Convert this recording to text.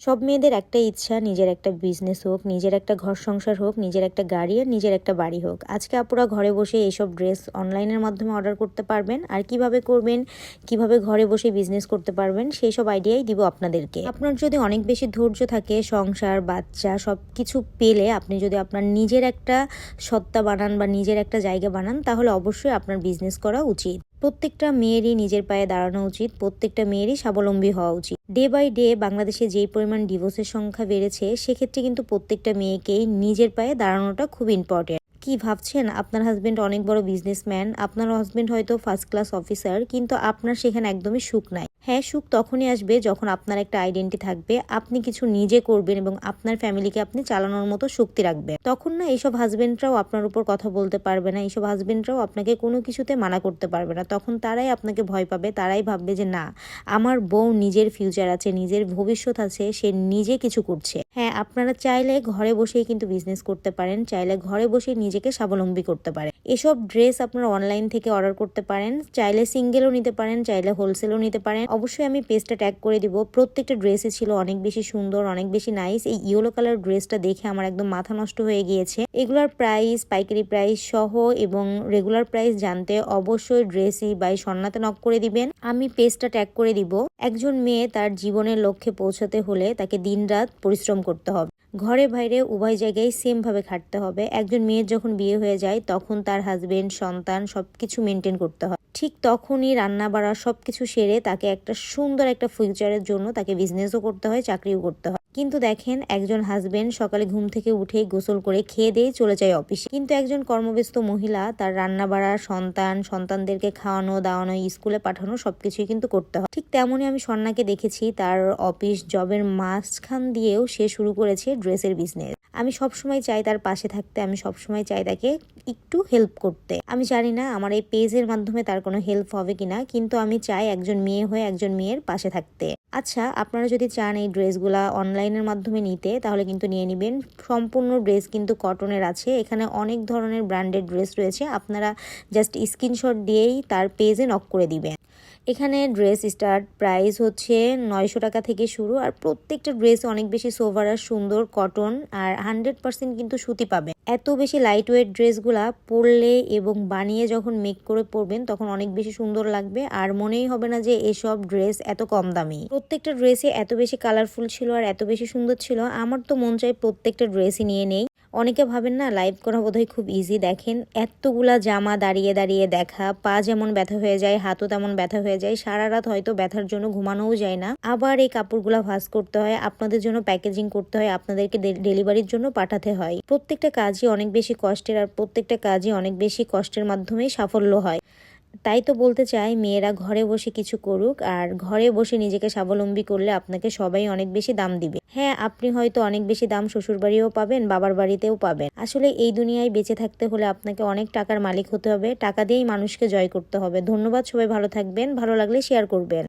সব মেয়েদের একটাই ইচ্ছা, নিজের একটা বিজনেস হোক, নিজের একটা ঘর সংসার হোক, নিজের একটা গাড়ি আর নিজের একটা বাড়ি হোক। আজকে আপুরা ঘরে বসে এইসব ড্রেস অনলাইনের মাধ্যমে অর্ডার করতে পারবেন। আর কিভাবে করবেন, কিভাবে ঘরে বসে বিজনেস করতে পারবেন, সেই সব আইডিয়াই দিব আপনাদেরকে। আপনার যদি অনেক বেশি ধৈর্য থাকে, সংসার বাচ্চা সব কিছু পেলে আপনি যদি আপনার নিজের একটা সত্তা বানান বা নিজের একটা জায়গা বানান, তাহলে অবশ্যই আপনার বিজনেস করা উচিত। প্রত্যেকটা মেয়েরই নিজের পায়ে দাঁড়ানো উচিত, প্রত্যেকটা মেয়েরই স্বাবলম্বী হওয়া উচিত। ডে বাই ডে বাংলাদেশে যেই পরিমাণ ডিভোর্সের সংখ্যা বেড়েছে, সেক্ষেত্রে কিন্তু প্রত্যেকটা মেয়েকেই নিজের পায়ে দাঁড়ানোটা খুব ইম্পর্টেন্ট। কি ভাবছেন, আপনার হাজবেন্ড অনেক বড় বিজনেসম্যান, আপনার হাজবেন্ড হয়তো ফার্স্ট ক্লাস অফিসার, কিন্তু আপনার সেখানে একদমই সুখ নাই। হ্যাঁ, সুখ তখনই আসবে যখন আপনার একটা আইডেন্টি থাকবে, আপনি কিছু নিজে করবেন এবং আপনার ফ্যামিলিকে আপনি চালানোর মতো শক্তি রাখবেন। তখন না এইসব হাজবেন্ডরাও আপনার উপর কথা বলতে পারবে না, এইসব হাজবেন্ডরাও আপনাকে কোনো কিছুতে মানা করতে পারবে না। তখন তারাই আপনাকে ভয় পাবে, তারাই ভাববে যে না, আমার বউ নিজের ফিউচার আছে, নিজের ভবিষ্যৎ আছে, সে নিজে কিছু করছে। হ্যাঁ, আপনারা চাইলে ঘরে বসেই কিন্তু বিজনেস করতে পারেন, চাইলে ঘরে বসে নিজেকে স্বাবলম্বী করতে পারেন। এসব ড্রেস আপনারা অনলাইন থেকে অর্ডার করতে পারেন, চাইলে সিঙ্গেলও নিতে পারেন, চাইলে হোলসেলও নিতে পারেন। অবশ্যই আমি পেজটা ট্যাগ করে দিব। প্রত্যেকটা ড্রেসই ছিল অনেক বেশি সুন্দর, অনেক বেশি নাইস। এই ইয়েলো কালার ড্রেসটা দেখে আমার একদম মাথা নষ্ট হয়ে গিয়েছে। এগুলার প্রাইস, পাইকারি প্রাইস সহ এবং রেগুলার প্রাইস জানতে অবশ্যই ড্রেসই বাই সন্নাতে নক করে দিবেন। আমি পেজটা ট্যাগ করে দিব। একজন মেয়ে তার জীবনের লক্ষ্যে পৌঁছাতে হলে তাকে দিনরাত পরিশ্রম করতে হবে, ঘরে বাইরে উভয় জায়গায় সেম ভাবে খাটতে হবে। একজন মেয়ের যখন বিয়ে হয়ে যায়, তখন তার হাজবেন্ড, সন্তান সবকিছু মেনটেন করতে হয়। ঠিক তখনই রান্না বাড়া সবকিছু সেরে তাকে একটা সুন্দর একটা ফিউচারের জন্য তাকে বিজনেসও করতে হয়, চাকরিও করতে হয়। কিন্তু দেখেন, একজন হাজবেন্ড সকালে ঘুম থেকে উঠে গোসল করে খেয়ে দিয়ে চলে যায় অফিসে, কিন্তু একজন কর্মব্যস্ত মহিলা তার রান্না বাড়া, সন্তানদেরকে খাওয়ানো দাওয়ানো, স্কুলে পাঠানো সবকিছুই কিন্তু করতে হয়। ঠিক তেমনই আমি স্বর্ণাকে দেখেছি, তার অফিস জবের মাঝখান দিয়েও সে শুরু করেছে ড্রেসের বিজনেস। আমি সবসময় চাই তার পাশে থাকতে, আমি সবসময় চাই তাকে একটু হেল্প করতে। আমি জানি না আমার এই পেজের মাধ্যমে তার কোনো হেল্প হবে কিনা, কিন্তু আমি চাই একজন মেয়ে হয়ে একজন মেয়ের পাশে থাকতে। আচ্ছা, আপনারা যদি চান এই ড্রেসগুলা অনলাইনের মাধ্যমে নিতে, তাহলে কিন্তু নিয়ে নেবেন। সম্পূর্ণ ড্রেস কিন্তু কটনের আছে, এখানে অনেক ধরনের ব্র্যান্ডেড ড্রেস রয়েছে। আপনারা জাস্ট স্ক্রিনশট দিয়েই তার পেজে নক করে দিবেন। এখানে ড্রেস স্টার্ট প্রাইস হচ্ছে 900 টাকা থেকে শুরু। আর প্রত্যেকটা ড্রেস অনেক বেশি সোভার আর সুন্দর, কটন আর 100% কিন্তু সুতি পাবেন। এত বেশি লাইট ওয়েট ড্রেসগুলা পরলে এবং বানিয়ে যখন মেক করে পরবেন, তখন অনেক বেশি সুন্দর লাগবে আর মনেই হবে না যে এসব ড্রেস এত কম দামি। প্রত্যেকটা ড্রেসে এত বেশি কালারফুল ছিল আর এত বেশি সুন্দর ছিল, আমার তো মন চাই প্রত্যেকটা ড্রেসই নিয়ে নেই। অনেকে ভাবেন না লাইভ করা বোধহয় খুব ইজি। দেখেন, এতগুলা জামা দাঁড়িয়ে দাঁড়িয়ে দেখা, পা যেমন ব্যথা হয়ে যায়, হাতও তেমন ব্যথা হয়ে যায়, সারা রাত হয়তো ব্যথার জন্য ঘুমানোও যায় না। আবার এই কাপড়গুলা ভাঁজ করতে হয়, আপনাদের জন্য প্যাকেজিং করতে হয়, আপনাদেরকে ডেলিভারির জন্য পাঠাতে হয়। প্রত্যেকটা কাজই অনেক বেশি কষ্টের আর প্রত্যেকটা কাজই অনেক বেশি কষ্টের মাধ্যমেই সাফল্য হয়। তাই তো বলতে চাই, মেয়েরা ঘরে বসে কিছু করুক, আর ঘরে বসে নিজেকে স্বাবলম্বী করলে আপনাকে সবাই অনেক বেশি দাম দিবে। হ্যাঁ, আপনি হয়তো অনেক বেশি দাম শ্বশুর বাড়িও পাবেন, বাবার বাড়িতেও পাবেন। আসলে এই দুনিয়ায় বেঁচে থাকতে হলে আপনাকে অনেক টাকার মালিক হতে হবে, টাকা দিয়েই মানুষকে জয় করতে হবে। ধন্যবাদ, সবাই ভালো থাকবেন, ভালো লাগলে শেয়ার করবেন।